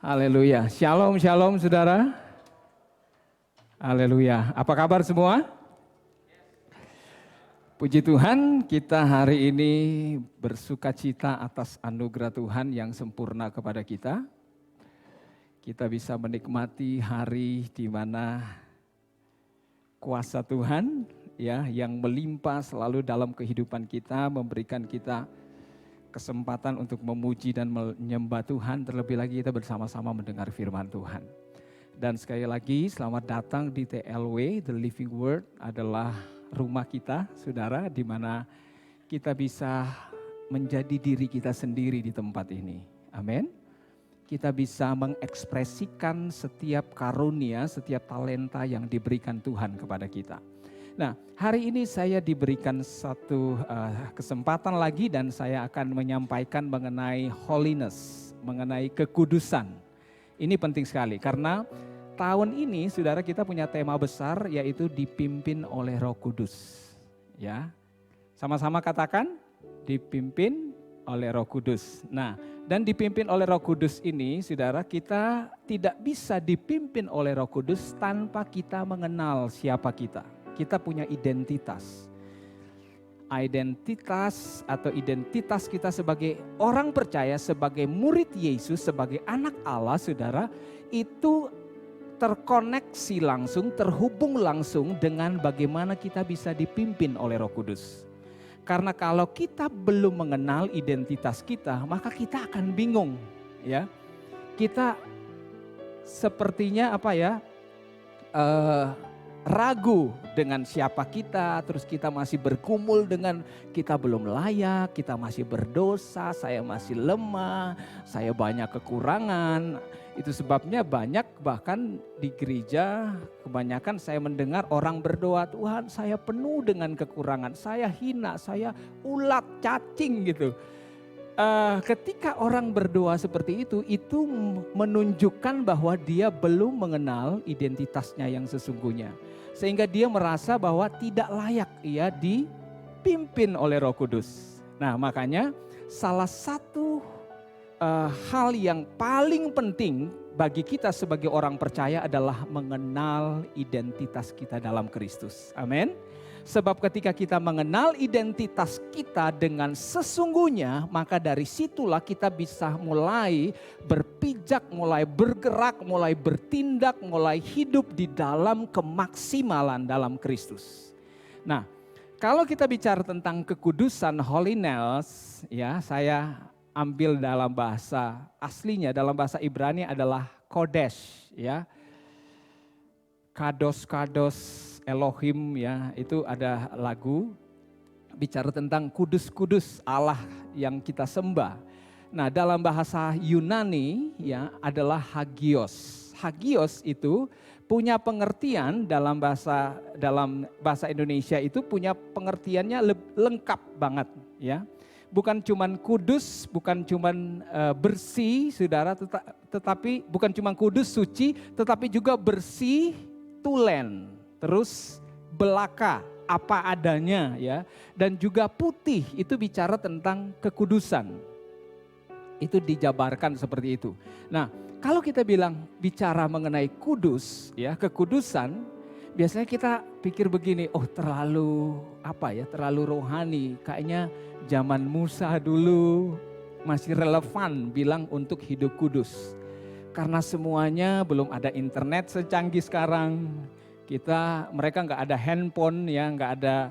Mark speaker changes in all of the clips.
Speaker 1: Haleluya. Shalom, shalom saudara. Haleluya. Apa kabar semua? Puji Tuhan, kita hari ini bersuka cita atas anugerah Tuhan yang sempurna kepada kita. Kita bisa menikmati hari di mana kuasa Tuhan ya yang melimpah selalu dalam kehidupan kita, memberikan kita kesempatan untuk memuji dan menyembah Tuhan. Terlebih lagi kita bersama-sama mendengar firman Tuhan. Dan sekali lagi selamat datang di TLW, The Living Word adalah rumah kita, saudara, di mana kita bisa menjadi diri kita sendiri di tempat ini. Amin. Kita bisa mengekspresikan setiap karunia, setiap talenta yang diberikan Tuhan kepada kita. Nah, hari ini saya diberikan satu kesempatan lagi dan saya akan menyampaikan mengenai holiness, mengenai kekudusan. Ini penting sekali karena tahun ini saudara kita punya tema besar yaitu dipimpin oleh Roh Kudus. Ya, sama-sama katakan dipimpin oleh Roh Kudus. Nah, dan dipimpin oleh Roh Kudus ini saudara kita tidak bisa dipimpin oleh Roh Kudus tanpa kita mengenal siapa kita. Kita punya identitas. Identitas atau identitas kita sebagai orang percaya, sebagai murid Yesus, sebagai anak Allah, saudara, itu terkoneksi langsung, terhubung langsung dengan bagaimana kita bisa dipimpin oleh Roh Kudus. Karena kalau kita belum mengenal identitas kita, maka kita akan bingung, ya. Kita sepertinya ragu dengan siapa kita, terus kita masih bergumul dengan kita belum layak, kita masih berdosa, saya masih lemah, saya banyak kekurangan. Itu sebabnya banyak bahkan di gereja kebanyakan saya mendengar orang berdoa, Tuhan saya penuh dengan kekurangan, saya hina, saya ulat cacing gitu. Ketika orang berdoa seperti itu menunjukkan bahwa dia belum mengenal identitasnya yang sesungguhnya. Sehingga dia merasa bahwa tidak layak ia dipimpin oleh Roh Kudus. Nah makanya salah satu hal yang paling penting bagi kita sebagai orang percaya adalah mengenal identitas kita dalam Kristus. Amin. Sebab ketika kita mengenal identitas kita dengan sesungguhnya, maka dari situlah kita bisa mulai berpijak, mulai bergerak, mulai bertindak, mulai hidup di dalam kemaksimalan dalam Kristus. Nah, kalau kita bicara tentang kekudusan, holiness, ya saya ambil dalam bahasa aslinya, dalam bahasa Ibrani adalah kodesh, ya. Kados Elohim, ya, itu ada lagu bicara tentang kudus-kudus Allah yang kita sembah. Nah, dalam bahasa Yunani ya adalah hagios. Hagios itu punya pengertian dalam bahasa Indonesia itu punya pengertiannya lengkap banget, ya. Bukan cuman kudus, bukan cuman bersih, saudara, tetapi bukan cuman kudus, suci, tetapi juga bersih, tulen. Terus belaka, apa adanya, ya, dan juga putih, itu bicara tentang kekudusan. Itu dijabarkan seperti itu. Nah, kalau kita bicara mengenai kudus, ya, kekudusan, biasanya kita pikir begini, oh terlalu terlalu rohani, kayaknya zaman Musa dulu masih relevan bilang untuk hidup kudus. Karena semuanya belum ada internet secanggih sekarang. Mereka nggak ada handphone, ya, nggak ada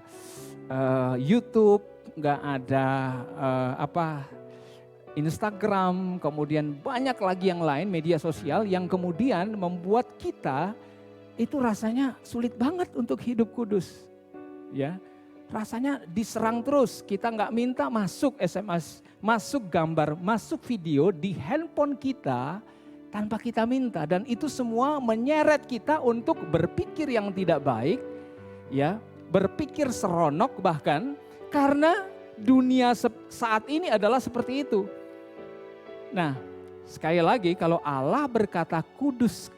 Speaker 1: YouTube, nggak ada Instagram, kemudian banyak lagi yang lain media sosial yang kemudian membuat kita itu rasanya sulit banget untuk hidup kudus, ya. Rasanya diserang terus, kita nggak minta masuk SMS, masuk gambar, masuk video di handphone kita. Tanpa kita minta, dan itu semua menyeret kita untuk berpikir yang tidak baik, ya, berpikir seronok bahkan, karena dunia saat ini adalah seperti itu. Nah, sekali lagi kalau Allah berkata kudus,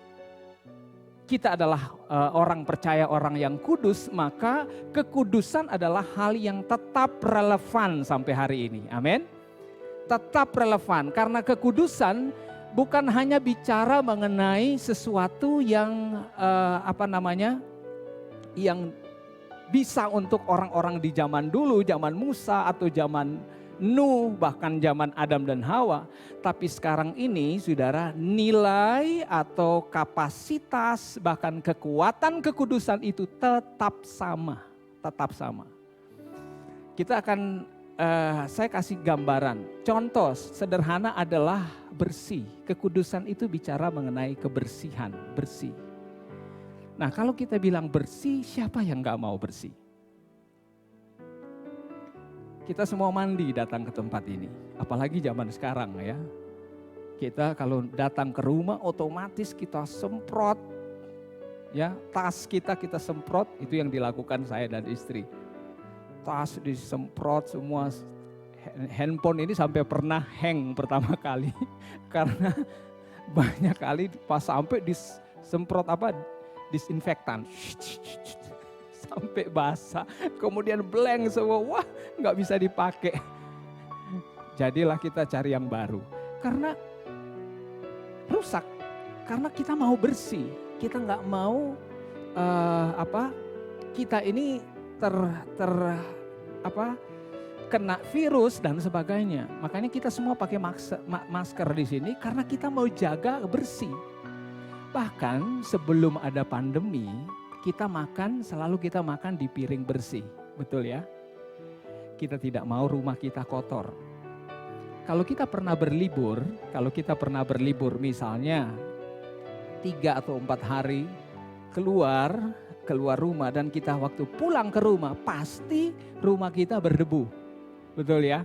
Speaker 1: kita adalah orang percaya, orang yang kudus, maka kekudusan adalah hal yang tetap relevan sampai hari ini. Amin. Tetap relevan karena kekudusan bukan hanya bicara mengenai sesuatu yang yang bisa untuk orang-orang di zaman dulu, zaman Musa atau zaman Nuh, bahkan zaman Adam dan Hawa. Tapi sekarang ini saudara, nilai atau kapasitas bahkan kekuatan kekudusan itu tetap sama. Tetap sama. Kita akan, saya kasih gambaran. Contoh sederhana adalah bersih. Kekudusan itu bicara mengenai kebersihan, bersih. Nah kalau kita bilang bersih, siapa yang gak mau bersih? Kita semua mandi datang ke tempat ini, apalagi zaman sekarang ya. Kita kalau datang ke rumah otomatis kita semprot, ya tas kita semprot, itu yang dilakukan saya dan istri. Tas disemprot semua, handphone ini sampai pernah hang pertama kali karena banyak kali pas sampai disemprot disinfektan. Sampai basah, kemudian blank semua, wah nggak bisa dipakai. Jadilah kita cari yang baru, karena rusak, karena kita mau bersih, kita nggak mau kita ini kena virus dan sebagainya. Makanya kita semua pakai masker di sini karena kita mau jaga bersih. Bahkan sebelum ada pandemi, selalu kita makan di piring bersih, betul ya? Kita tidak mau rumah kita kotor. Kalau kita pernah berlibur misalnya 3 atau 4 hari keluar rumah dan kita waktu pulang ke rumah pasti rumah kita berdebu, betul ya?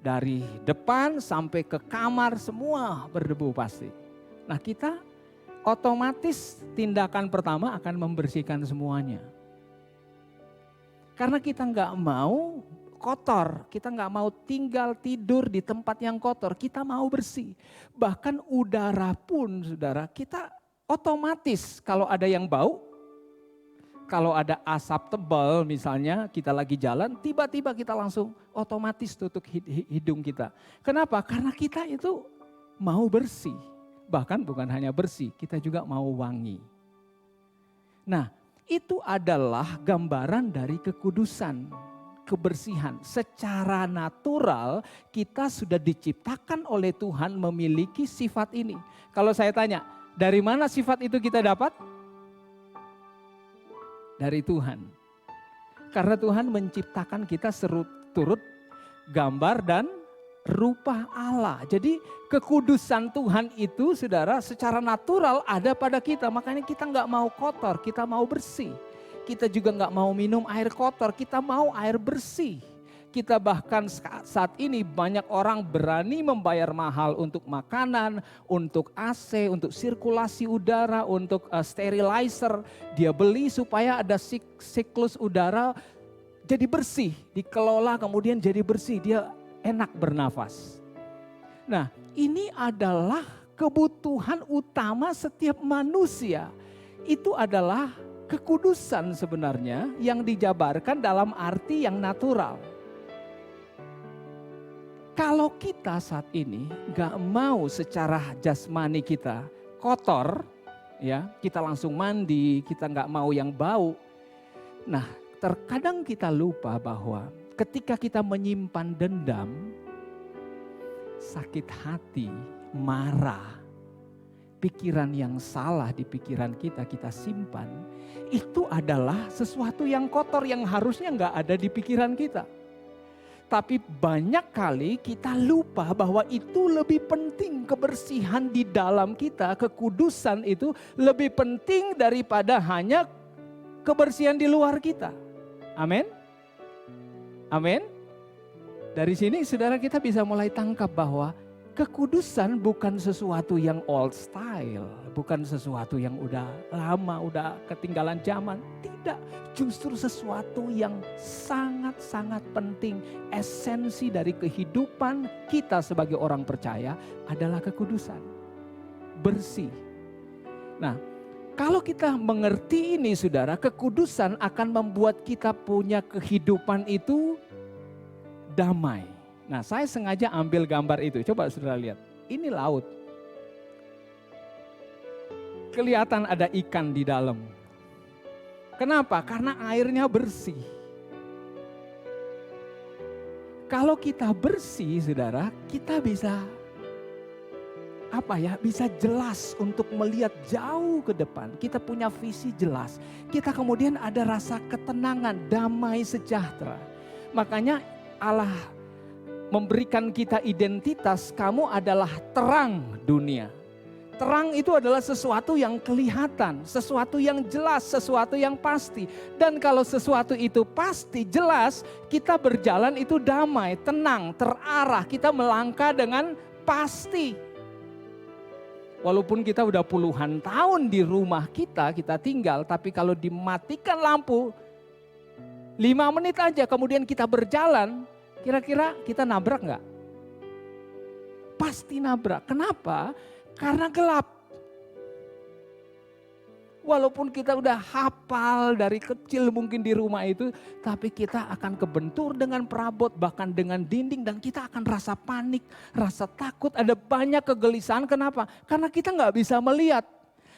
Speaker 1: Dari depan sampai ke kamar semua berdebu pasti. Nah kita otomatis tindakan pertama akan membersihkan semuanya. Karena kita nggak mau kotor, kita nggak mau tinggal tidur di tempat yang kotor, kita mau bersih. Bahkan udara pun saudara, kita otomatis kalau ada yang bau, kalau ada asap tebal misalnya kita lagi jalan, tiba-tiba kita langsung otomatis tutup hidung kita. Kenapa? Karena kita itu mau bersih. Bahkan bukan hanya bersih, kita juga mau wangi. Nah, itu adalah gambaran dari kekudusan, kebersihan. Secara natural kita sudah diciptakan oleh Tuhan memiliki sifat ini. Kalau saya tanya, dari mana sifat itu kita dapat? Dari Tuhan. Karena Tuhan menciptakan kita turut gambar dan rupa Allah. Jadi kekudusan Tuhan itu saudara secara natural ada pada kita. Makanya kita nggak mau kotor, kita mau bersih. Kita juga nggak mau minum air kotor, kita mau air bersih. Kita bahkan saat ini banyak orang berani membayar mahal untuk makanan, untuk AC, untuk sirkulasi udara, untuk sterilizer. Dia beli supaya ada siklus udara jadi bersih, dikelola kemudian jadi bersih. Dia enak bernafas. Nah, ini adalah kebutuhan utama setiap manusia. Itu adalah kekudusan sebenarnya yang dijabarkan dalam arti yang natural. Kalau kita saat ini gak mau secara jasmani kita kotor, ya kita langsung mandi, kita gak mau yang bau. Nah, terkadang kita lupa bahwa ketika kita menyimpan dendam, sakit hati, marah, pikiran yang salah di pikiran kita simpan, itu adalah sesuatu yang kotor yang harusnya nggak ada di pikiran kita. Tapi banyak kali kita lupa bahwa itu lebih penting, kebersihan di dalam kita, kekudusan itu lebih penting daripada hanya kebersihan di luar kita. Amin. Amin. Dari sini saudara kita bisa mulai tangkap bahwa kekudusan bukan sesuatu yang old style, bukan sesuatu yang udah lama, udah ketinggalan zaman. Tidak, justru sesuatu yang sangat-sangat penting. Esensi dari kehidupan kita sebagai orang percaya adalah kekudusan, bersih. Nah, kalau kita mengerti ini saudara, kekudusan akan membuat kita punya kehidupan itu damai. Nah, saya sengaja ambil gambar itu. Coba saudara lihat. Ini laut. kelihatan ada ikan di dalam. Kenapa? Karena airnya bersih. Kalau kita bersih, saudara, kita bisa bisa jelas untuk melihat jauh ke depan. Kita punya visi jelas. Kita kemudian ada rasa ketenangan, damai sejahtera. Makanya Allah memberikan kita identitas, kamu adalah terang dunia. Terang itu adalah sesuatu yang kelihatan, sesuatu yang jelas, sesuatu yang pasti. Dan kalau sesuatu itu pasti, jelas, kita berjalan itu damai, tenang, terarah. Kita melangkah dengan pasti. Walaupun kita udah puluhan tahun di rumah kita tinggal, tapi kalau dimatikan lampu, 5 menit aja kemudian kita berjalan, kira-kira kita nabrak nggak? Pasti nabrak. Kenapa? Karena gelap. Walaupun kita udah hafal dari kecil mungkin di rumah itu, tapi kita akan kebentur dengan perabot, bahkan dengan dinding, dan kita akan rasa panik, rasa takut, ada banyak kegelisahan. Kenapa? Karena kita nggak bisa melihat.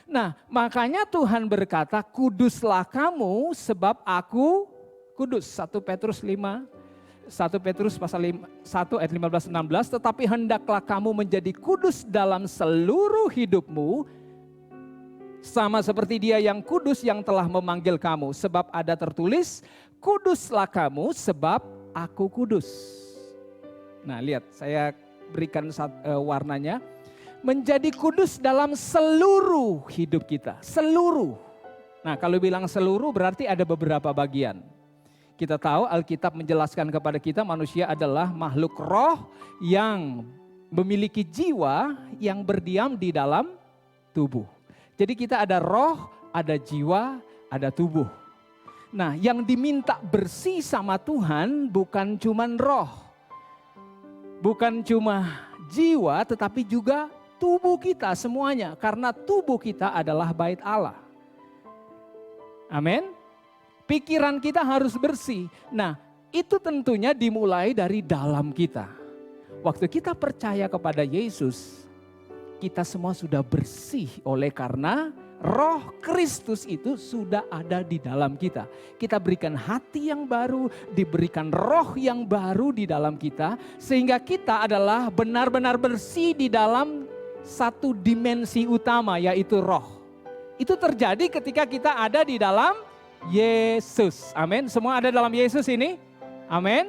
Speaker 1: Nah, makanya Tuhan berkata, kuduslah kamu sebab aku kudus. 1 Petrus pasal 1 ayat 15-16, tetapi hendaklah kamu menjadi kudus dalam seluruh hidupmu, sama seperti Dia yang kudus yang telah memanggil kamu. Sebab ada tertulis, kuduslah kamu sebab aku kudus. Nah lihat, saya berikan warnanya. Menjadi kudus dalam seluruh hidup kita. Seluruh. Nah kalau bilang seluruh berarti ada beberapa bagian. Kita tahu Alkitab menjelaskan kepada kita manusia adalah makhluk roh yang memiliki jiwa yang berdiam di dalam tubuh. Jadi kita ada roh, ada jiwa, ada tubuh. Nah yang diminta bersih sama Tuhan bukan cuma roh. Bukan cuma jiwa tetapi juga tubuh kita semuanya. Karena tubuh kita adalah bait Allah. Amin. Pikiran kita harus bersih. Nah itu tentunya dimulai dari dalam kita. Waktu kita percaya kepada Yesus, kita semua sudah bersih oleh karena Roh Kristus itu sudah ada di dalam kita. Kita berikan hati yang baru, diberikan roh yang baru di dalam kita. Sehingga kita adalah benar-benar bersih di dalam satu dimensi utama yaitu roh. Itu terjadi ketika kita ada di dalam Yesus. Amin. Semua ada dalam Yesus ini? Amin.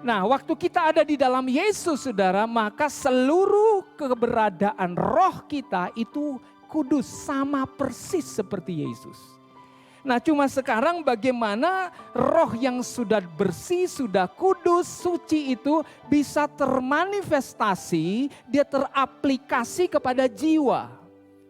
Speaker 1: Nah, waktu kita ada di dalam Yesus, saudara, maka seluruh keberadaan roh kita itu kudus, sama persis seperti Yesus. Nah, cuma sekarang bagaimana roh yang sudah bersih, sudah kudus, suci itu bisa termanifestasi, dia teraplikasi kepada jiwa.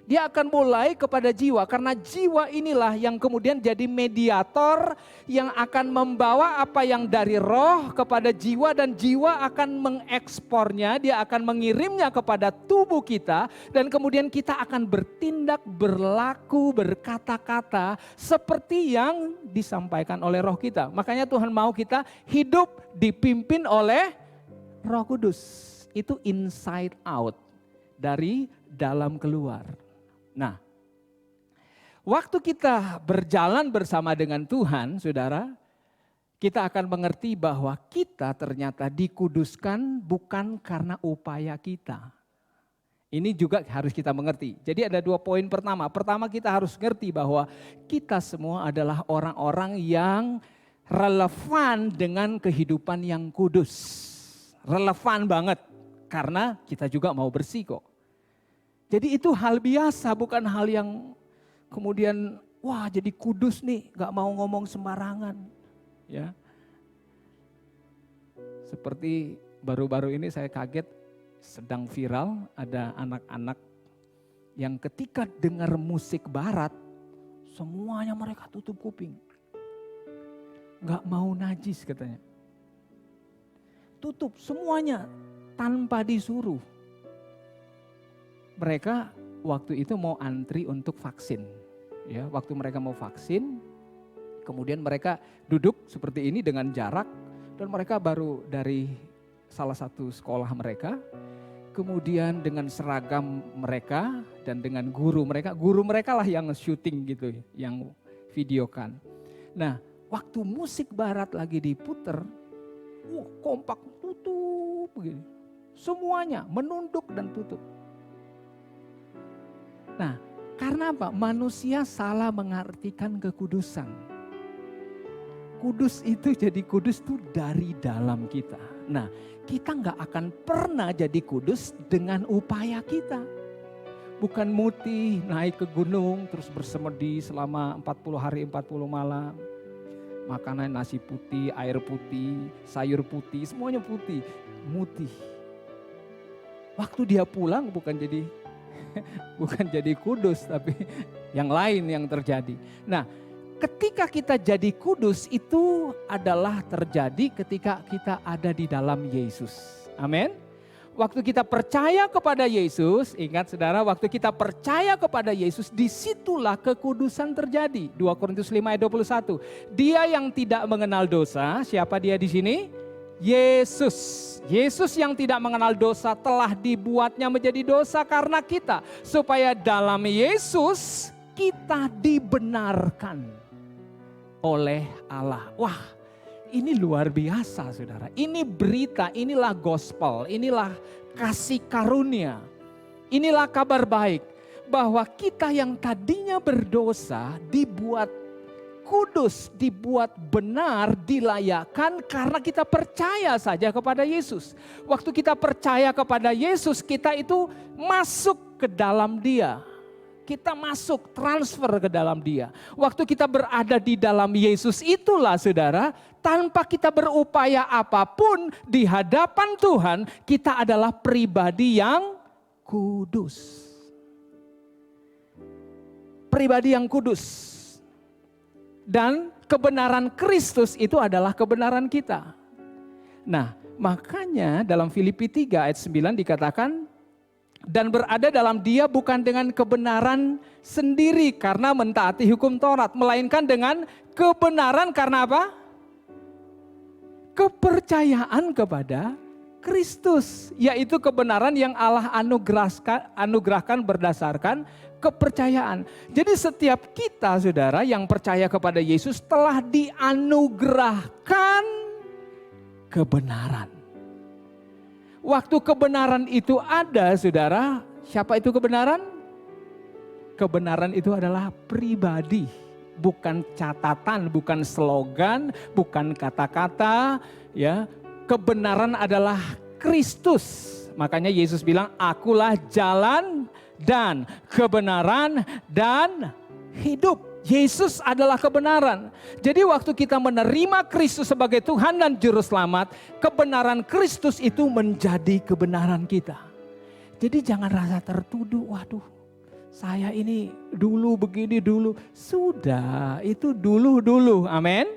Speaker 1: Dia akan mulai kepada jiwa, karena jiwa inilah yang kemudian jadi mediator yang akan membawa apa yang dari roh kepada jiwa, dan jiwa akan mengekspornya, dia akan mengirimnya kepada tubuh kita, dan kemudian kita akan bertindak, berlaku, berkata-kata seperti yang disampaikan oleh roh kita. Makanya Tuhan mau kita hidup dipimpin oleh Roh Kudus. Itu inside out, dari dalam keluar. Nah, waktu kita berjalan bersama dengan Tuhan, saudara, kita akan mengerti bahwa kita ternyata dikuduskan bukan karena upaya kita. Ini juga harus kita mengerti. Jadi ada 2 poin pertama. Pertama kita harus ngerti bahwa kita semua adalah orang-orang yang relevan dengan kehidupan yang kudus. Relevan banget, karena kita juga mau bersih kok. Jadi itu hal biasa, bukan hal yang kemudian wah jadi kudus nih, gak mau ngomong sembarangan. Ya. Seperti baru-baru ini saya kaget, sedang viral ada anak-anak yang ketika dengar musik barat, semuanya mereka tutup kuping. Gak mau najis katanya. Tutup semuanya tanpa disuruh. Mereka waktu itu mau antri untuk vaksin. Ya, waktu mereka mau vaksin, kemudian mereka duduk seperti ini dengan jarak, dan mereka baru dari salah satu sekolah mereka. kemudian dengan seragam mereka dan dengan guru mereka lah yang syuting gitu, yang videokan. Nah, waktu musik barat lagi diputer, kompak tutup begini. Semuanya menunduk dan tutup. Nah, karena apa? Manusia salah mengartikan kekudusan. Kudus itu jadi kudus itu dari dalam kita. Nah, kita nggak akan pernah jadi kudus dengan upaya kita. Bukan Muti naik ke gunung terus bersemedi selama 40 hari 40 malam. Makanan nasi putih, air putih, sayur putih, semuanya putih. Muti. Waktu dia pulang bukan jadi kudus, tapi yang lain yang terjadi. Nah, ketika kita jadi kudus itu adalah terjadi ketika kita ada di dalam Yesus. Amin. Waktu kita percaya kepada Yesus, ingat saudara, waktu kita percaya kepada Yesus, disitulah kekudusan terjadi. 2 Korintus 5 ayat 21. Dia yang tidak mengenal dosa, siapa dia di sini? Yesus. Yesus yang tidak mengenal dosa telah dibuatnya menjadi dosa karena kita. Supaya dalam Yesus kita dibenarkan oleh Allah. Wah, ini luar biasa saudara. Ini berita, inilah gospel, inilah kasih karunia. Inilah kabar baik bahwa kita yang tadinya berdosa dibuat kudus, dibuat benar, dilayakkan karena kita percaya saja kepada Yesus. Waktu kita percaya kepada Yesus, kita itu masuk ke dalam Dia. Kita masuk, transfer ke dalam Dia. Waktu kita berada di dalam Yesus itulah saudara, tanpa kita berupaya apapun di hadapan Tuhan, kita adalah pribadi yang kudus. Pribadi yang kudus. Dan kebenaran Kristus itu adalah kebenaran kita. Nah, makanya dalam Filipi 3 ayat 9 dikatakan, dan berada dalam Dia bukan dengan kebenaran sendiri karena mentaati hukum Taurat, melainkan dengan kebenaran karena apa? Kepercayaan kepada Kristus, yaitu kebenaran yang Allah anugerahkan berdasarkan kepercayaan. Jadi setiap kita saudara yang percaya kepada Yesus telah dianugerahkan kebenaran. Waktu kebenaran itu ada saudara, siapa itu kebenaran? Kebenaran itu adalah pribadi, bukan catatan, bukan slogan, bukan kata-kata, ya. Kebenaran adalah Kristus. Makanya Yesus bilang, akulah jalan dan kebenaran dan hidup. Yesus adalah kebenaran. Jadi waktu kita menerima Kristus sebagai Tuhan dan Juru Selamat, kebenaran Kristus itu menjadi kebenaran kita. Jadi jangan rasa tertuduh, waduh saya ini dulu begini dulu. Sudah, itu dulu. Amin.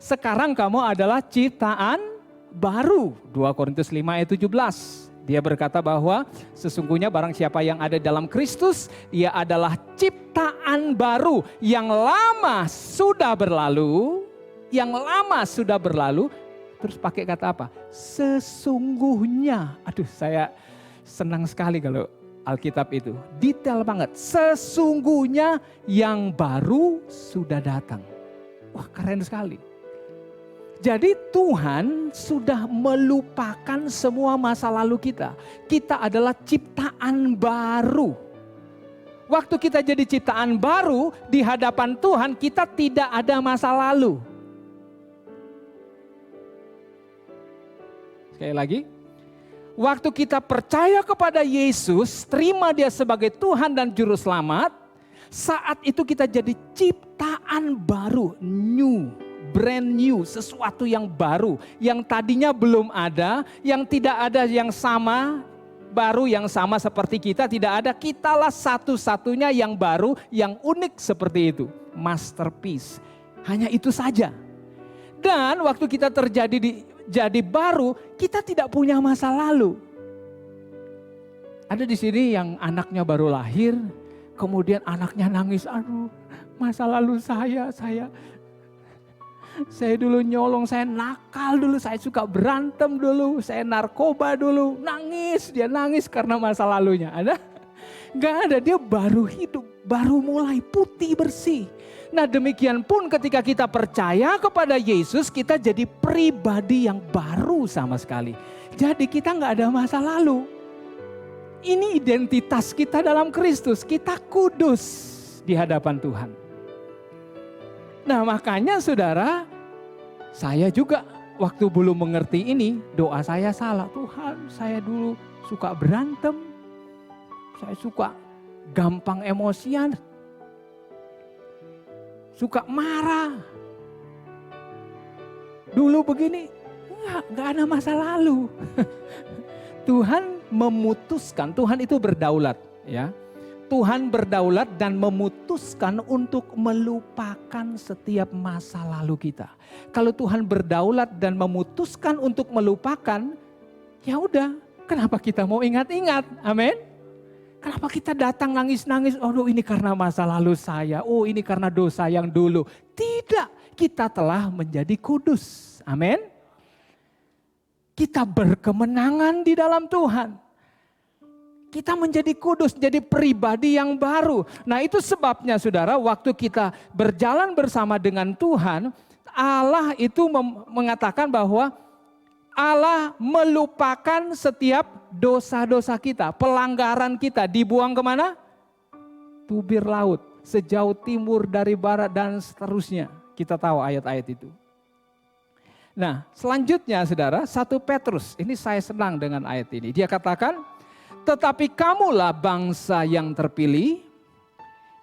Speaker 1: Sekarang kamu adalah ciptaan baru. 2 Korintus 5 ayat 17. Dia berkata bahwa sesungguhnya barang siapa yang ada dalam Kristus, ia adalah ciptaan baru. Yang lama sudah berlalu, terus pakai kata apa? Sesungguhnya. Aduh, saya senang sekali kalau Alkitab itu. Detail banget. Sesungguhnya yang baru sudah datang. Wah, keren sekali. Jadi Tuhan sudah melupakan semua masa lalu kita. Kita adalah ciptaan baru. Waktu kita jadi ciptaan baru di hadapan Tuhan, kita tidak ada masa lalu. Sekali lagi. Waktu kita percaya kepada Yesus, terima Dia sebagai Tuhan dan Juru Selamat, saat itu kita jadi ciptaan baru, brand new, sesuatu yang baru, yang tadinya belum ada, yang tidak ada yang sama, baru yang sama seperti kita, tidak ada. Kitalah satu-satunya yang baru, yang unik seperti itu, masterpiece. Hanya itu saja. Dan waktu kita jadi baru, kita tidak punya masa lalu. Ada di sini yang anaknya baru lahir, kemudian anaknya nangis, aduh masa lalu saya Saya dulu nyolong, saya nakal dulu, saya suka berantem dulu, saya narkoba dulu. Nangis, dia nangis karena masa lalunya. Ada? Gak ada, dia baru hidup, baru mulai putih bersih. Nah demikian pun ketika kita percaya kepada Yesus, kita jadi pribadi yang baru sama sekali. Jadi kita gak ada masa lalu. Ini identitas kita dalam Kristus, kita kudus di hadapan Tuhan. Nah makanya saudara, saya juga waktu belum mengerti ini, doa saya salah. Tuhan, saya dulu suka berantem, saya suka gampang emosian, suka marah. Dulu begini, enggak ada masa lalu. Tuhan memutuskan, Tuhan itu berdaulat ya. Tuhan berdaulat dan memutuskan untuk melupakan setiap masa lalu kita. Kalau Tuhan berdaulat dan memutuskan untuk melupakan, ya udah, kenapa kita mau ingat-ingat? Amin. Kenapa kita datang nangis-nangis? Oh ini karena masa lalu saya. Oh ini karena dosa yang dulu. Tidak, kita telah menjadi kudus. Amin. Kita berkemenangan di dalam Tuhan. Kita menjadi kudus, jadi pribadi yang baru. Nah itu sebabnya saudara, waktu kita berjalan bersama dengan Tuhan, Allah itu mengatakan bahwa Allah melupakan setiap dosa-dosa kita, pelanggaran kita dibuang kemana? Tubir laut, sejauh timur dari barat dan seterusnya. Kita tahu ayat-ayat itu. Nah selanjutnya saudara, 1 Petrus, ini saya senang dengan ayat ini. Dia katakan, tetapi kamulah bangsa yang terpilih,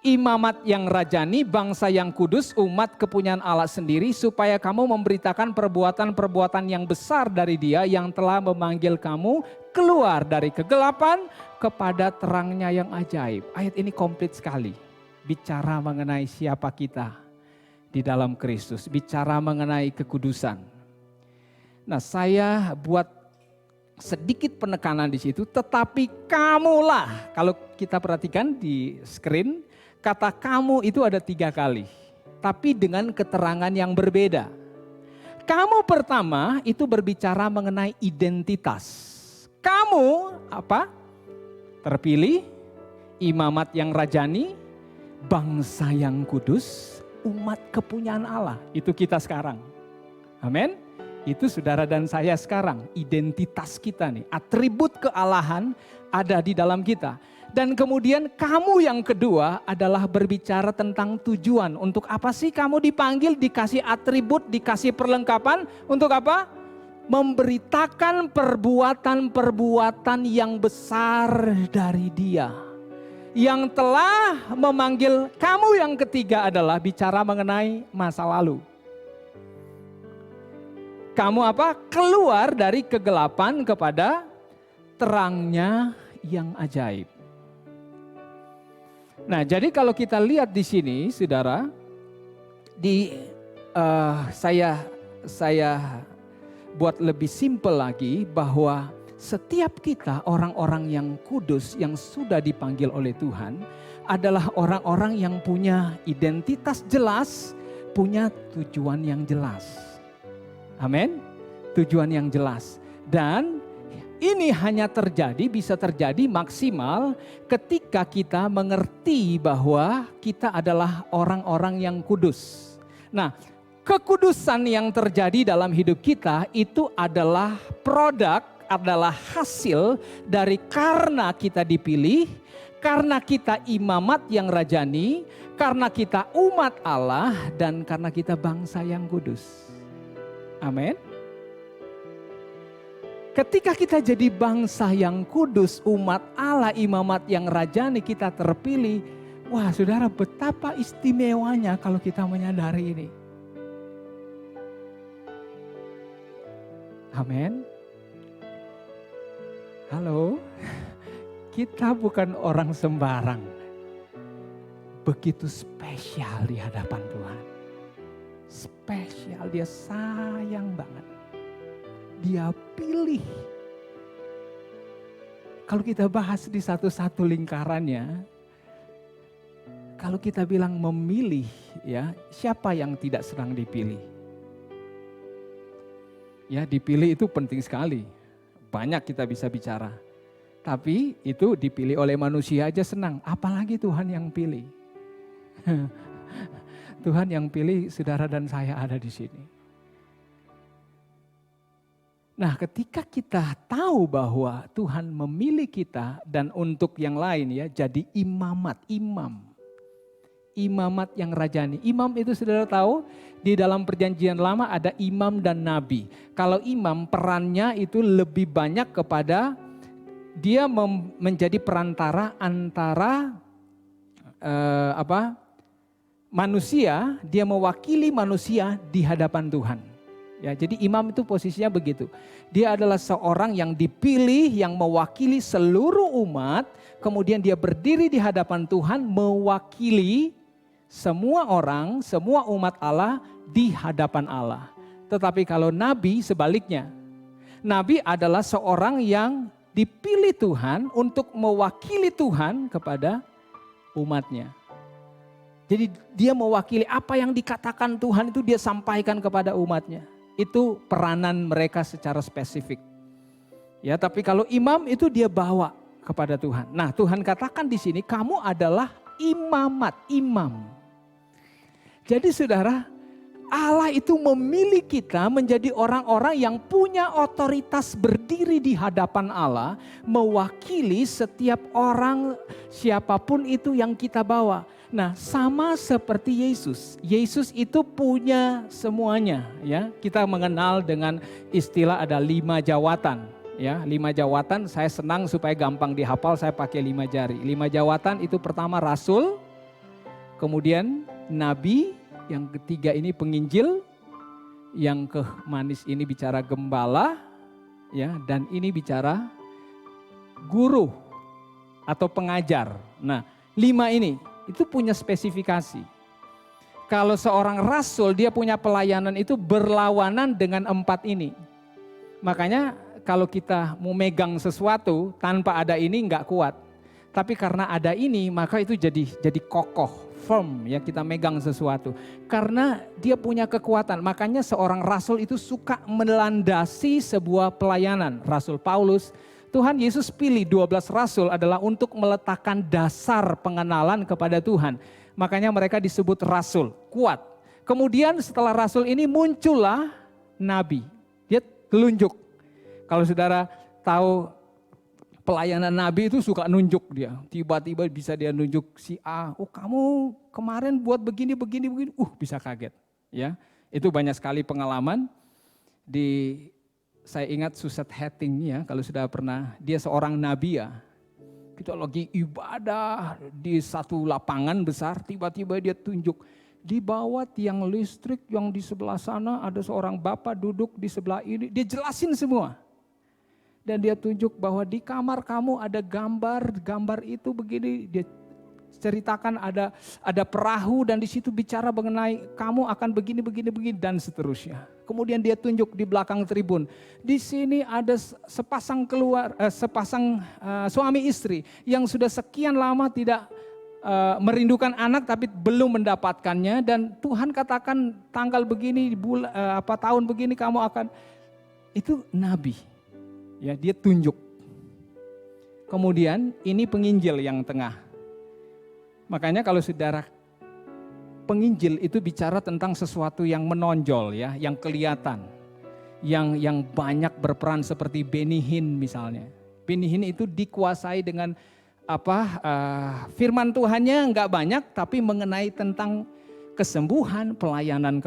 Speaker 1: imamat yang rajani, bangsa yang kudus, umat kepunyaan Allah sendiri, supaya kamu memberitakan perbuatan-perbuatan yang besar dari Dia yang telah memanggil kamu keluar dari kegelapan kepada terangnya yang ajaib. Ayat ini komplit sekali, bicara mengenai siapa kita di dalam Kristus, bicara mengenai kekudusan. Nah saya buat sedikit penekanan di situ, tetapi kamulah. Kalau kita perhatikan di screen, kata kamu itu ada 3 kali. Tapi dengan keterangan yang berbeda. Kamu pertama itu berbicara mengenai identitas. Kamu apa? Terpilih, imamat yang rajani, bangsa yang kudus, umat kepunyaan Allah. Itu kita sekarang. Amin. Itu saudara dan saya sekarang, identitas kita nih, atribut kealahan ada di dalam kita. Dan kemudian kamu yang kedua adalah berbicara tentang tujuan. Untuk apa sih kamu dipanggil, dikasih atribut, dikasih perlengkapan, untuk apa? Memberitakan perbuatan-perbuatan yang besar dari Dia. Yang telah memanggil kamu yang ketiga adalah bicara mengenai masa lalu. Kamu apa? Keluar dari kegelapan kepada terangnya yang ajaib. Nah, jadi kalau kita lihat di sini, saudara, saya buat lebih simpel lagi bahwa setiap kita orang-orang yang kudus yang sudah dipanggil oleh Tuhan adalah orang-orang yang punya identitas jelas, punya tujuan yang jelas. Amin. Tujuan yang jelas. Dan ini hanya terjadi, bisa terjadi maksimal ketika kita mengerti bahwa kita adalah orang-orang yang kudus. Nah, kekudusan yang terjadi dalam hidup kita itu adalah produk, adalah hasil dari karena kita dipilih, karena kita imamat yang rajani, karena kita umat Allah, dan karena kita bangsa yang kudus. Amin. Ketika kita jadi bangsa yang kudus, umat Allah, imamat yang rajani, kita terpilih. Wah saudara, betapa istimewanya kalau kita menyadari ini. Amin. Halo, kita bukan orang sembarang. Begitu spesial di hadapan Tuhan. Spesial, Dia sayang banget. Dia pilih. Kalau kita bahas di satu-satu lingkarannya, kalau kita bilang memilih, ya, siapa yang tidak senang dipilih? Ya, dipilih itu penting sekali. Banyak kita bisa bicara. Tapi itu dipilih oleh manusia aja senang, apalagi Tuhan yang pilih. Tuhan yang pilih saudara dan saya ada di sini. Nah, ketika kita tahu bahwa Tuhan memilih kita dan untuk yang lain ya, jadi imamat yang rajani. Imam itu saudara tahu, di dalam perjanjian lama ada imam dan nabi. Kalau imam perannya itu lebih banyak kepada dia menjadi perantara antara manusia, dia mewakili manusia di hadapan Tuhan. Ya, jadi imam itu posisinya begitu. Dia adalah seorang yang dipilih, yang mewakili seluruh umat, kemudian dia berdiri di hadapan Tuhan mewakili semua orang, semua umat Allah di hadapan Allah. Tetapi kalau nabi sebaliknya. Nabi adalah seorang yang dipilih Tuhan untuk mewakili Tuhan kepada umatnya. Jadi dia mewakili apa yang dikatakan Tuhan itu dia sampaikan kepada umatnya. Itu peranan mereka secara spesifik. Ya, tapi kalau imam itu dia bawa kepada Tuhan. Nah, Tuhan katakan di sini kamu adalah imam. Jadi saudara, Allah itu memilih kita menjadi orang-orang yang punya otoritas berdiri di hadapan Allah, mewakili setiap orang siapapun itu yang kita bawa. Nah, sama seperti Yesus. Yesus itu punya semuanya, ya. Kita mengenal dengan istilah ada 5 jawatan, ya. 5 jawatan, saya senang supaya gampang dihafal, saya pakai 5 jari. 5 jawatan itu pertama rasul, kemudian nabi, yang ketiga ini penginjil, yang kemanis ini bicara gembala, ya, dan ini bicara guru atau pengajar. Nah, 5 ini itu punya spesifikasi. Kalau seorang rasul dia punya pelayanan itu berlawanan dengan 4 ini. Makanya kalau kita mau megang sesuatu tanpa ada ini enggak kuat. Tapi karena ada ini maka itu jadi kokoh, firm ya, kita megang sesuatu. Karena dia punya kekuatan. Makanya seorang rasul itu suka melandasi sebuah pelayanan. Rasul Paulus, Tuhan Yesus pilih 12 rasul adalah untuk meletakkan dasar pengenalan kepada Tuhan. Makanya mereka disebut rasul, kuat. Kemudian setelah rasul ini muncullah nabi. Dia telunjuk. Kalau saudara tahu pelayanan nabi itu suka nunjuk dia. Tiba-tiba bisa dia nunjuk si A. Oh, kamu kemarin buat begini. Bisa kaget. Ya, itu banyak sekali pengalaman. Saya ingat Suset Hating ya, kalau sudah pernah, dia seorang nabi ya. Kita lagi ibadah di satu lapangan besar, tiba-tiba dia tunjuk. Di bawah tiang listrik yang di sebelah sana ada seorang bapak duduk di sebelah ini. Dia jelasin semua. Dan dia tunjuk bahwa di kamar kamu ada gambar itu begini. Dia ceritakan ada perahu dan di situ bicara mengenai kamu akan begini dan seterusnya. Kemudian dia tunjuk di belakang tribun. Di sini ada sepasang suami istri yang sudah sekian lama tidak merindukan anak tapi belum mendapatkannya, dan Tuhan katakan tanggal begini tahun begini kamu akan, itu nabi. Ya, dia tunjuk. Kemudian ini penginjil yang tengah. Makanya kalau saudara, penginjil itu bicara tentang sesuatu yang menonjol ya, yang kelihatan. Yang banyak berperan seperti Benny Hinn misalnya. Benny Hinn itu dikuasai dengan firman Tuhannya enggak banyak, tapi mengenai tentang kesembuhan, pelayanan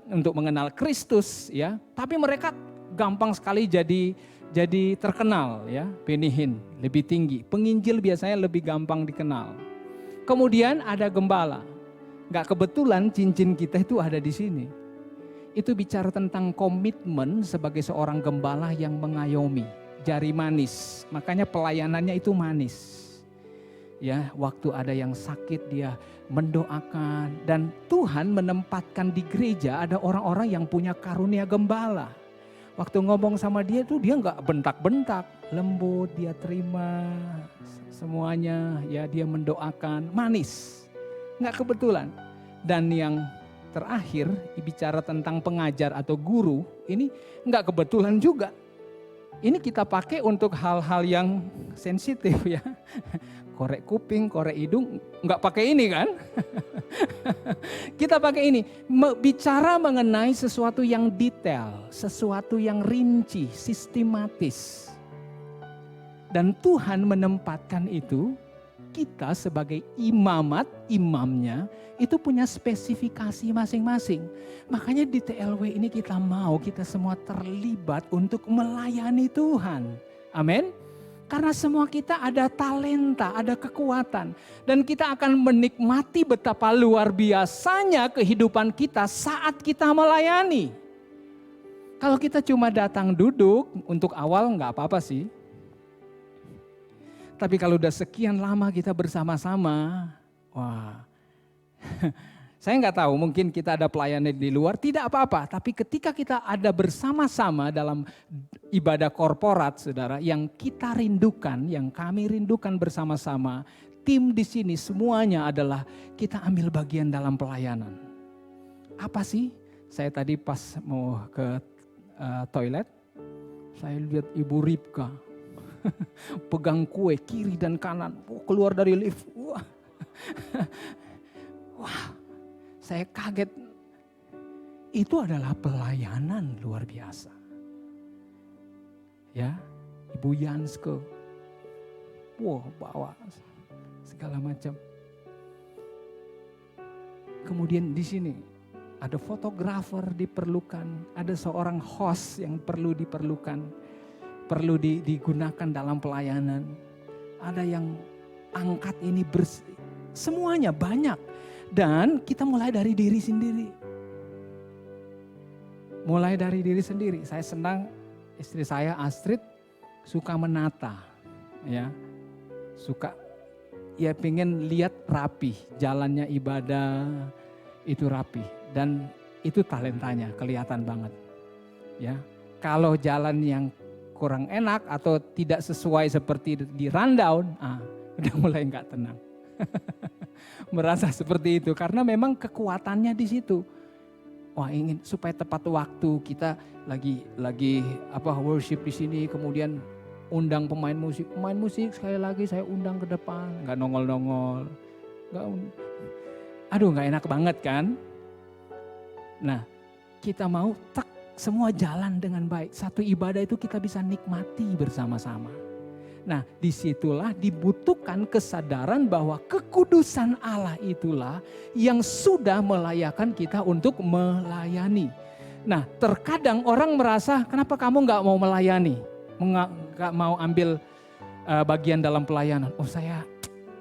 Speaker 1: untuk mengenal Kristus ya. Tapi mereka gampang sekali jadi terkenal ya. Benny Hinn lebih tinggi, penginjil biasanya lebih gampang dikenal. Kemudian ada gembala. Gak kebetulan cincin kita itu ada di sini. Itu bicara tentang komitmen sebagai seorang gembala yang mengayomi. Jari manis, makanya pelayanannya itu manis. Ya, waktu ada yang sakit dia mendoakan. Dan Tuhan menempatkan di gereja ada orang-orang yang punya karunia gembala. Waktu ngomong sama dia tuh dia gak bentak-bentak. Lembut, dia terima semuanya, ya dia mendoakan, manis. Gak kebetulan. Dan yang terakhir bicara tentang pengajar atau guru, ini enggak kebetulan juga. Ini kita pakai untuk hal-hal yang sensitif ya. Korek kuping, korek hidung, enggak pakai ini kan? Kita pakai ini, bicara mengenai sesuatu yang detail, sesuatu yang rinci, sistematis. Dan Tuhan menempatkan itu, kita sebagai imamnya, itu punya spesifikasi masing-masing. Makanya di TLW ini kita semua terlibat untuk melayani Tuhan. Amin. Karena semua kita ada talenta, ada kekuatan. Dan kita akan menikmati betapa luar biasanya kehidupan kita saat kita melayani. Kalau kita cuma datang duduk, untuk awal nggak apa-apa sih. Tapi kalau udah sekian lama kita bersama-sama, wah, saya nggak tahu, mungkin kita ada pelayanan di luar, tidak apa-apa. Tapi ketika kita ada bersama-sama dalam ibadah korporat, saudara, yang kita rindukan, yang kami rindukan bersama-sama, tim di sini semuanya adalah kita ambil bagian dalam pelayanan. Apa sih? Saya tadi pas mau ke toilet, saya lihat Ibu Ripka. Pegang kue kiri dan kanan, keluar dari lift. Wah, saya kaget. Itu adalah pelayanan luar biasa. Ya, Ibu Yanske, bawa segala macam. Kemudian di sini ada fotografer diperlukan, ada seorang host yang diperlukan. Perlu digunakan dalam pelayanan. Ada yang angkat ini semuanya banyak. Dan kita mulai dari diri sendiri. Mulai dari diri sendiri. Saya senang istri saya Astrid suka menata. Ya, suka, ya pengen lihat rapi. Jalannya ibadah itu rapi. Dan itu talentanya kelihatan banget. Ya, kalau jalan yang kurang enak atau tidak sesuai seperti di rundown, udah mulai nggak tenang. Merasa seperti itu karena memang kekuatannya di situ. Wah, ingin supaya tepat waktu, kita lagi worship di sini, kemudian undang pemain musik sekali lagi saya undang ke depan, nggak nongol, nggak enak banget kan? Nah, kita mau semua jalan dengan baik. Satu ibadah itu kita bisa nikmati bersama-sama. Nah, disitulah dibutuhkan kesadaran bahwa kekudusan Allah itulah yang sudah melayakkan kita untuk melayani. Nah, terkadang orang merasa, kenapa kamu nggak mau melayani? Nggak mau ambil bagian dalam pelayanan. Oh, saya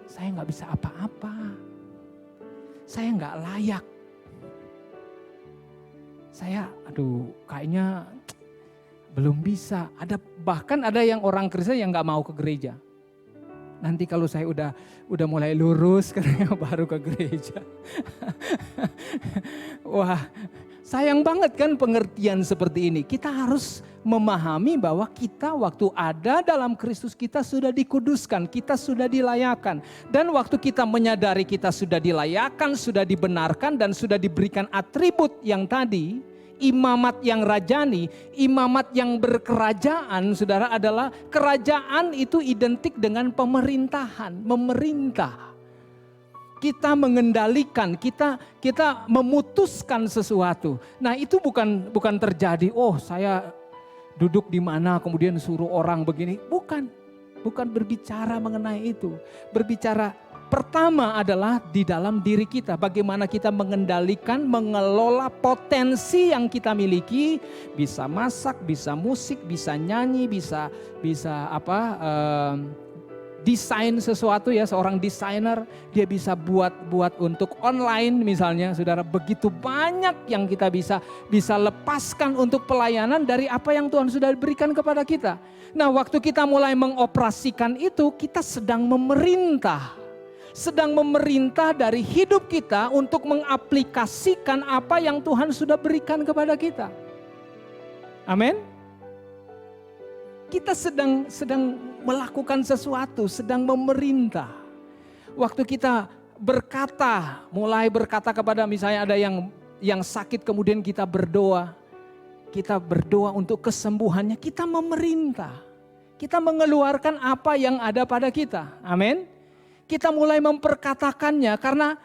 Speaker 1: nggak bisa apa-apa. Saya nggak layak. Saya kayaknya belum bisa. Bahkan ada yang orang Kristen yang nggak mau ke gereja. Nanti kalau saya udah mulai lurus katanya baru ke gereja. Wah, sayang banget kan pengertian seperti ini. Kita harus memahami bahwa kita waktu ada dalam Kristus kita sudah dikuduskan, kita sudah dilayakkan. Dan waktu kita menyadari kita sudah dilayakkan, sudah dibenarkan dan sudah diberikan atribut yang tadi, imamat yang rajani, imamat yang berkerajaan, saudara, adalah kerajaan itu identik dengan pemerintahan, memerintah. Kita mengendalikan, kita memutuskan sesuatu. Nah, itu bukan terjadi, saya duduk di mana kemudian suruh orang begini. Bukan berbicara mengenai itu. Berbicara pertama adalah di dalam diri kita. Bagaimana kita mengendalikan, mengelola potensi yang kita miliki. Bisa masak, bisa musik, bisa nyanyi, bisa desain sesuatu ya, seorang desainer dia bisa buat untuk online misalnya, saudara. Begitu banyak yang kita bisa lepaskan untuk pelayanan dari apa yang Tuhan sudah berikan kepada kita. Nah, waktu kita mulai mengoperasikan itu, kita sedang memerintah dari hidup kita untuk mengaplikasikan apa yang Tuhan sudah berikan kepada kita. Amin. Kita sedang melakukan sesuatu, sedang memerintah. Waktu kita mulai berkata kepada, misalnya ada yang yang sakit kemudian kita berdoa. Kita berdoa untuk kesembuhannya, kita memerintah. Kita mengeluarkan apa yang ada pada kita. Amin. Kita mulai memperkatakannya karena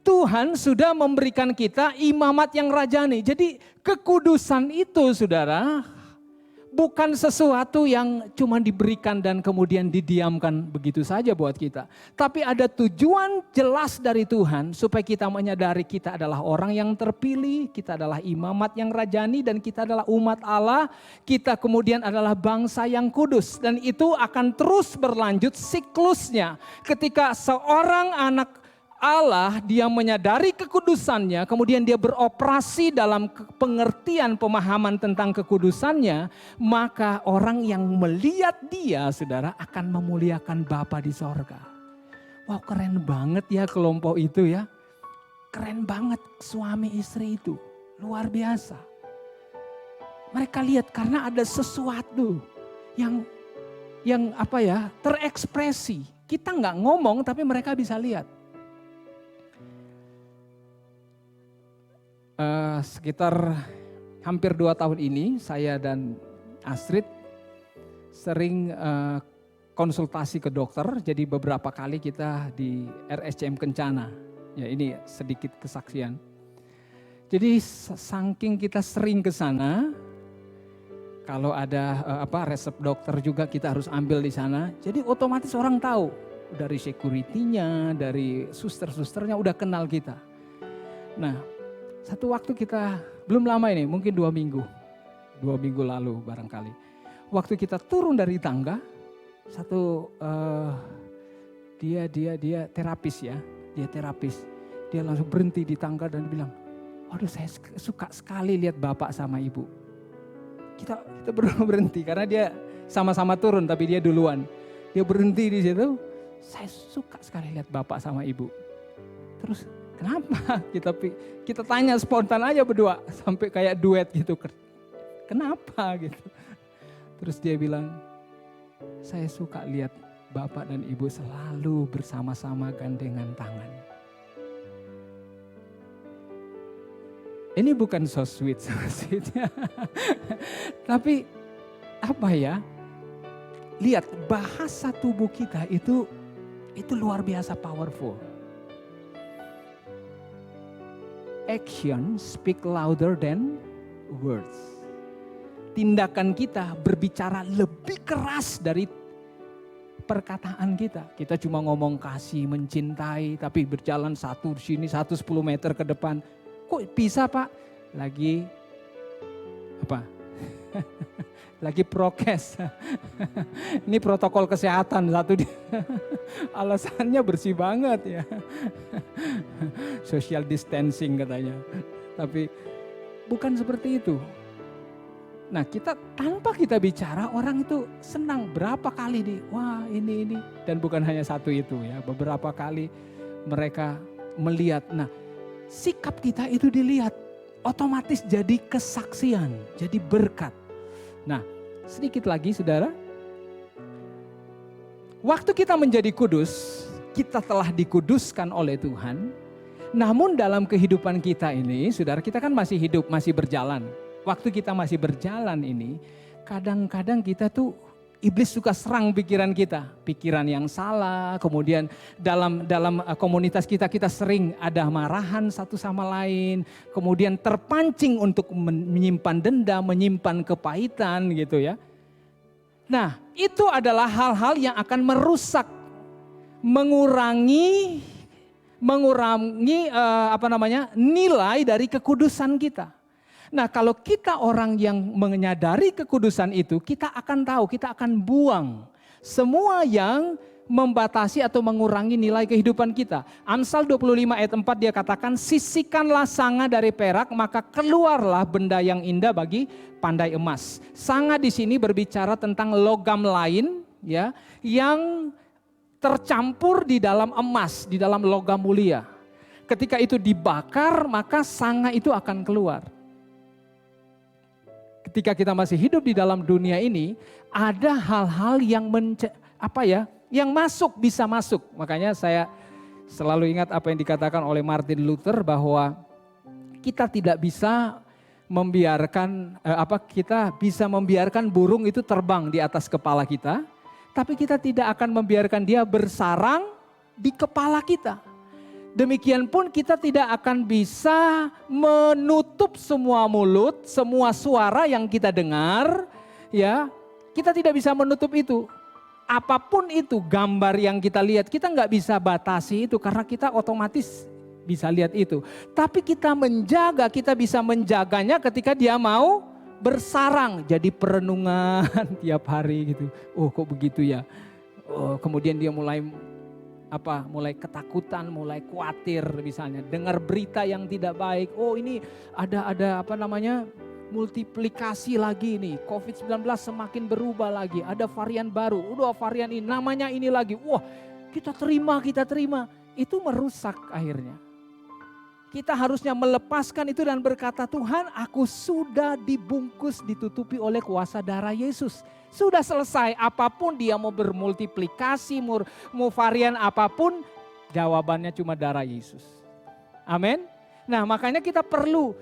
Speaker 1: Tuhan sudah memberikan kita imamat yang rajani. Jadi kekudusan itu saudara bukan sesuatu yang cuma diberikan dan kemudian didiamkan begitu saja buat kita. Tapi ada tujuan jelas dari Tuhan supaya kita menyadari kita adalah orang yang terpilih, kita adalah imamat yang rajani dan kita adalah umat Allah. Kita kemudian adalah bangsa yang kudus dan itu akan terus berlanjut siklusnya. Ketika seorang anak Allah dia menyadari kekudusannya, kemudian dia beroperasi dalam pengertian pemahaman tentang kekudusannya, maka orang yang melihat dia, saudara, akan memuliakan Bapa di sorga. Wow, keren banget ya kelompok itu ya. Keren banget suami istri itu, luar biasa. Mereka lihat karena ada sesuatu yang apa ya, terekspresi. Kita nggak ngomong tapi mereka bisa lihat. Sekitar hampir 2 tahun ini saya dan Astrid sering konsultasi ke dokter. Jadi beberapa kali kita di RSCM Kencana. Ya ini sedikit kesaksian. Jadi saking kita sering ke sana, kalau ada resep dokter juga kita harus ambil di sana. Jadi otomatis orang tahu dari security-nya, dari suster-susternya udah kenal kita. Nah, satu waktu kita, belum lama ini, mungkin 2 minggu lalu barangkali. Waktu kita turun dari tangga, dia terapis ya, dia langsung berhenti di tangga dan bilang, waduh saya suka sekali lihat Bapak sama Ibu. Kita berdua berhenti karena dia sama-sama turun tapi dia duluan. Dia berhenti di situ, saya suka sekali lihat Bapak sama Ibu. Terus kenapa? Kita tanya spontan aja berdua sampai kayak duet gitu. Kenapa gitu? Terus dia bilang, saya suka lihat Bapak dan Ibu selalu bersama-sama gandengan tangan. Ini bukan so sweet. Tapi apa ya? Lihat bahasa tubuh kita itu luar biasa powerful. Action speak louder than words. Tindakan kita berbicara lebih keras dari perkataan kita. Kita cuma ngomong kasih, mencintai, tapi berjalan satu di sini, 10 meter ke depan. Kok bisa Pak? Lagi apa? Lagi prokes. Ini protokol kesehatan satu dia. Alasannya bersih banget ya. Social distancing katanya. Tapi bukan seperti itu. Nah tanpa kita bicara orang itu senang. Berapa kali wah ini. Dan bukan hanya satu itu ya. Beberapa kali mereka melihat. Nah sikap kita itu dilihat. Otomatis jadi kesaksian. Jadi berkat. Nah, sedikit lagi saudara. Waktu kita menjadi kudus, kita telah dikuduskan oleh Tuhan. Namun dalam kehidupan kita ini, saudara, kita kan masih hidup, masih berjalan. Waktu kita masih berjalan ini, kadang-kadang kita tuh iblis suka serang pikiran kita. Pikiran yang salah, kemudian dalam komunitas kita sering ada marahan satu sama lain. Kemudian terpancing untuk menyimpan dendam, menyimpan kepahitan gitu ya. Nah itu adalah hal-hal yang akan merusak, mengurangi nilai dari kekudusan kita. Nah kalau kita orang yang menyadari kekudusan itu, kita akan tahu, kita akan buang semua yang membatasi atau mengurangi nilai kehidupan kita. Amsal 25 ayat 4 dia katakan, sisihkanlah sanga dari perak, maka keluarlah benda yang indah bagi pandai emas. Sanga di sini berbicara tentang logam lain ya, yang tercampur di dalam emas, di dalam logam mulia. Ketika itu dibakar, maka sanga itu akan keluar. Ketika kita masih hidup di dalam dunia ini, ada hal-hal yang yang bisa masuk. Makanya saya selalu ingat apa yang dikatakan oleh Martin Luther bahwa Kita tidak bisa membiarkan kita bisa membiarkan burung itu terbang di atas kepala kita, tapi kita tidak akan membiarkan dia bersarang di kepala kita. Demikian pun kita tidak akan bisa menutup semua mulut, semua suara yang kita dengar, ya. Kita tidak bisa menutup itu. Apapun itu gambar yang kita lihat, kita nggak bisa batasi itu karena kita otomatis bisa lihat itu. Tapi kita bisa menjaganya ketika dia mau bersarang. Jadi perenungan tiap hari gitu. Oh kok begitu ya. Oh, kemudian dia mulai ketakutan, mulai khawatir misalnya. Dengar berita yang tidak baik. Oh ini ada multiplikasi lagi nih. COVID-19 semakin berubah lagi. Ada varian baru. Udah varian ini namanya ini lagi. Wah kita terima. Itu merusak akhirnya. Kita harusnya melepaskan itu dan berkata, Tuhan aku sudah dibungkus, ditutupi oleh kuasa darah Yesus. Sudah selesai, apapun dia mau bermultiplikasi, mau varian apapun, jawabannya cuma darah Yesus. Amin. Nah makanya kita perlu,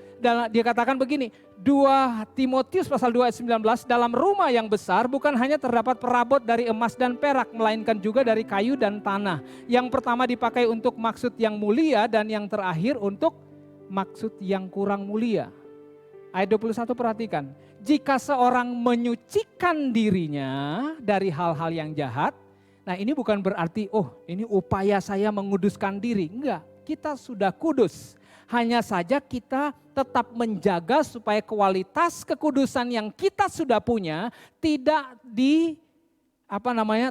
Speaker 1: dia katakan begini, 2 Timotius pasal 2 ayat 19, dalam rumah yang besar bukan hanya terdapat perabot dari emas dan perak, melainkan juga dari kayu dan tanah. Yang pertama dipakai untuk maksud yang mulia dan yang terakhir untuk maksud yang kurang mulia. Ayat 21 perhatikan, jika seorang menyucikan dirinya dari hal-hal yang jahat, nah ini bukan berarti ini upaya saya menguduskan diri, enggak, kita sudah kudus. Hanya saja kita tetap menjaga supaya kualitas kekudusan yang kita sudah punya tidak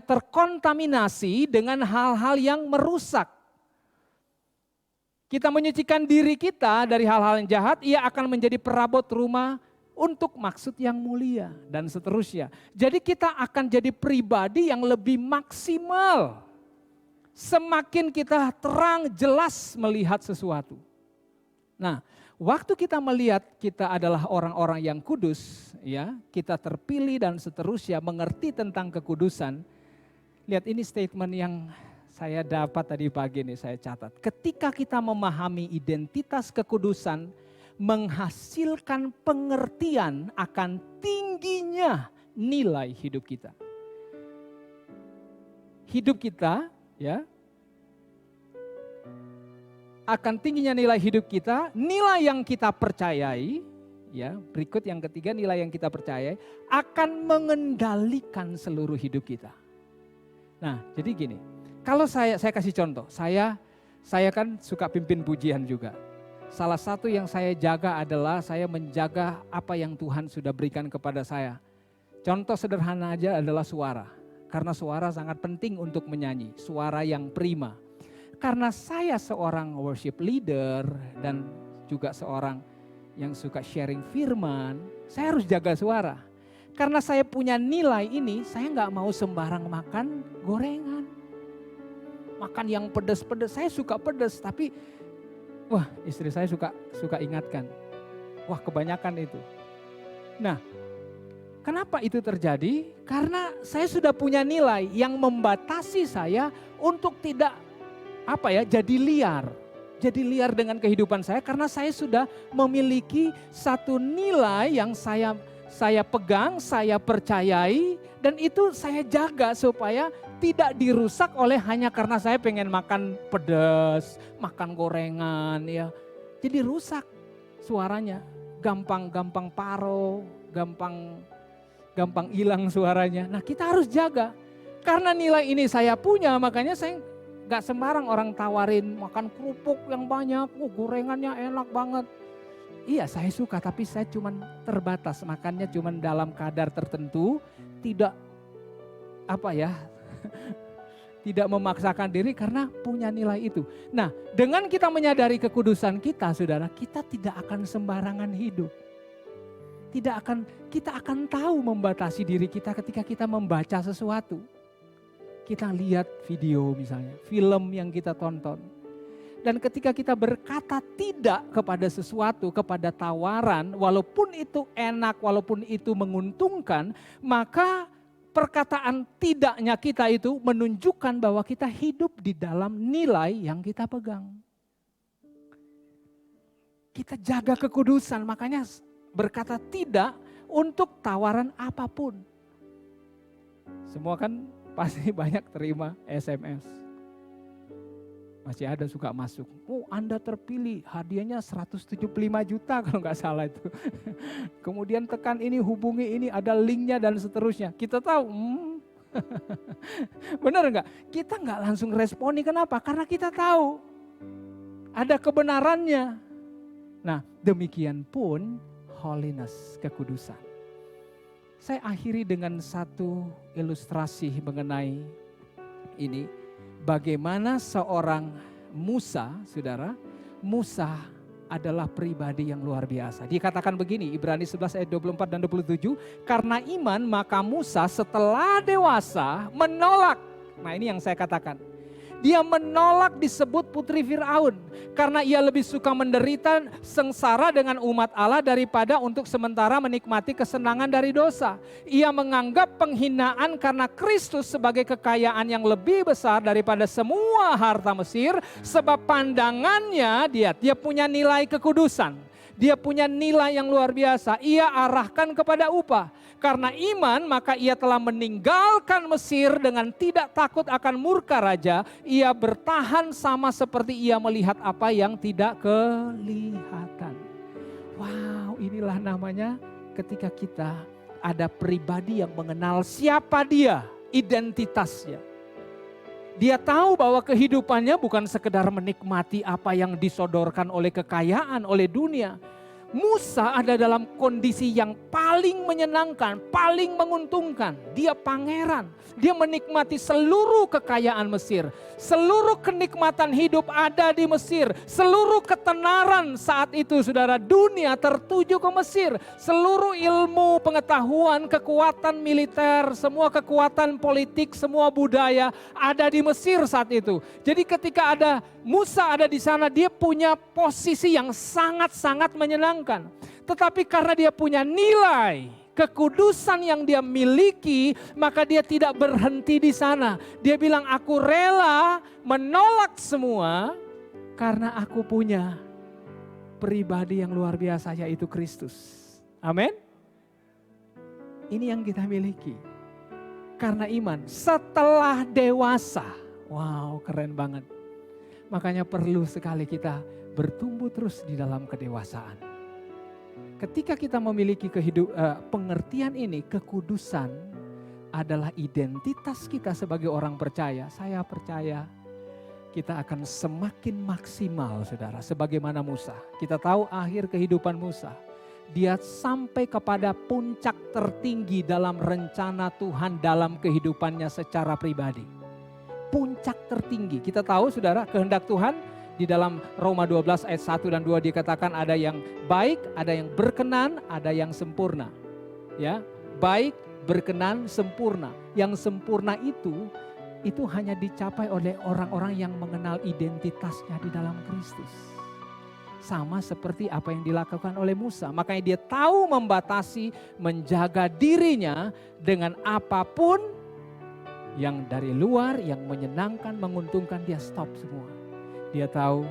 Speaker 1: terkontaminasi dengan hal-hal yang merusak. Kita menyucikan diri kita dari hal-hal yang jahat, ia akan menjadi perabot rumah untuk maksud yang mulia dan seterusnya. Jadi kita akan jadi pribadi yang lebih maksimal. Semakin kita terang jelas melihat sesuatu. Nah, waktu kita melihat kita adalah orang-orang yang kudus, ya, kita terpilih dan seterusnya, mengerti tentang kekudusan. Lihat ini statement yang saya dapat tadi pagi nih, saya catat. Ketika kita memahami identitas kekudusan, menghasilkan pengertian akan tingginya nilai hidup kita. Hidup kita, ya, akan tingginya nilai hidup kita, nilai yang kita percayai, ya, berikut yang ketiga, nilai yang kita percayai akan mengendalikan seluruh hidup kita. Nah, jadi gini, kalau saya kasih contoh, saya kan suka pimpin pujian juga. Salah satu yang saya jaga adalah saya menjaga apa yang Tuhan sudah berikan kepada saya. Contoh sederhana aja adalah suara, karena suara sangat penting untuk menyanyi, suara yang prima. Karena saya seorang worship leader dan juga seorang yang suka sharing firman, saya harus jaga suara. Karena saya punya nilai ini, saya nggak mau sembarang makan gorengan. Makan yang pedas-pedas, saya suka pedas, tapi wah istri saya suka ingatkan, wah kebanyakan itu. Nah, kenapa itu terjadi? Karena saya sudah punya nilai yang membatasi saya untuk tidak jadi liar dengan kehidupan saya, karena saya sudah memiliki satu nilai yang saya pegang, saya percayai, dan itu saya jaga supaya tidak dirusak oleh hanya karena saya pengen makan pedas, makan gorengan, ya. Jadi rusak suaranya, gampang paro, gampang hilang suaranya. Nah, kita harus jaga. Karena nilai ini saya punya, makanya saya gak sembarang orang tawarin makan kerupuk yang banyak, gorengannya enak banget. Iya saya suka, tapi saya cuman terbatas, makannya cuman dalam kadar tertentu, tidak tidak memaksakan diri karena punya nilai itu. Nah, dengan kita menyadari kekudusan kita, saudara, kita tidak akan sembarangan hidup. Kita akan tahu membatasi diri kita ketika kita membaca sesuatu. Kita lihat video misalnya, film yang kita tonton. Dan ketika kita berkata tidak kepada sesuatu, kepada tawaran, walaupun itu enak, walaupun itu menguntungkan, maka perkataan tidaknya kita itu menunjukkan bahwa kita hidup di dalam nilai yang kita pegang. Kita jaga kekudusan, makanya berkata tidak untuk tawaran apapun. Semua kan pasti banyak terima SMS. Masih ada suka masuk, oh Anda terpilih, hadiahnya 175 juta kalau nggak salah itu. Kemudian tekan ini, hubungi ini, ada linknya dan seterusnya. Kita tahu, benar nggak? Kita nggak langsung responi, kenapa? Karena kita tahu ada kebenarannya. Nah demikian pun holiness, kekudusan. Saya akhiri dengan satu ilustrasi mengenai ini. Bagaimana seorang Musa, saudara, Musa adalah pribadi yang luar biasa. Dikatakan begini, Ibrani 11 ayat 24 dan 27, karena iman maka Musa setelah dewasa menolak. Nah ini yang saya katakan. Dia menolak disebut putri Firaun karena ia lebih suka menderita sengsara dengan umat Allah daripada untuk sementara menikmati kesenangan dari dosa. Ia menganggap penghinaan karena Kristus sebagai kekayaan yang lebih besar daripada semua harta Mesir, sebab pandangannya dia punya nilai kekudusan. Dia punya nilai yang luar biasa. Ia arahkan kepada upah. Karena iman maka ia telah meninggalkan Mesir dengan tidak takut akan murka raja. Ia bertahan sama seperti ia melihat apa yang tidak kelihatan. Wow, inilah namanya ketika kita ada pribadi yang mengenal siapa dia, identitasnya. Dia tahu bahwa kehidupannya bukan sekedar menikmati apa yang disodorkan oleh kekayaan, oleh dunia. Musa ada dalam kondisi yang paling menyenangkan, paling menguntungkan. Dia pangeran, dia menikmati seluruh kekayaan Mesir. Seluruh kenikmatan hidup ada di Mesir. Seluruh ketenaran saat itu saudara, dunia tertuju ke Mesir. Seluruh ilmu, pengetahuan, kekuatan militer, semua kekuatan politik, semua budaya ada di Mesir saat itu. Jadi ketika ada Musa ada di sana, dia punya posisi yang sangat-sangat menyenangkan. Tetapi karena dia punya nilai kekudusan yang dia miliki, maka dia tidak berhenti di sana. Dia bilang, aku rela menolak semua karena aku punya pribadi yang luar biasa, yaitu Kristus. Amin. Ini yang kita miliki. Karena iman setelah dewasa. Wow, keren banget. Makanya perlu sekali kita bertumbuh terus di dalam kedewasaan. Ketika kita memiliki pengertian ini, kekudusan adalah identitas kita sebagai orang percaya. Saya percaya kita akan semakin maksimal, saudara, sebagaimana Musa. Kita tahu akhir kehidupan Musa. Dia sampai kepada puncak tertinggi dalam rencana Tuhan dalam kehidupannya secara pribadi. Puncak tertinggi. Kita tahu saudara, kehendak Tuhan di dalam Roma 12 ayat 1 dan 2 dikatakan ada yang baik, ada yang berkenan, ada yang sempurna. Ya, baik, berkenan, sempurna. Yang sempurna itu hanya dicapai oleh orang-orang yang mengenal identitasnya di dalam Kristus. Sama seperti apa yang dilakukan oleh Musa. Makanya dia tahu membatasi, menjaga dirinya dengan apapun yang dari luar, yang menyenangkan, menguntungkan, dia stop semua. Dia tahu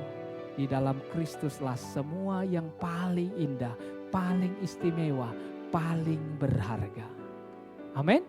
Speaker 1: di dalam Kristuslah semua yang paling indah, paling istimewa, paling berharga. Amin.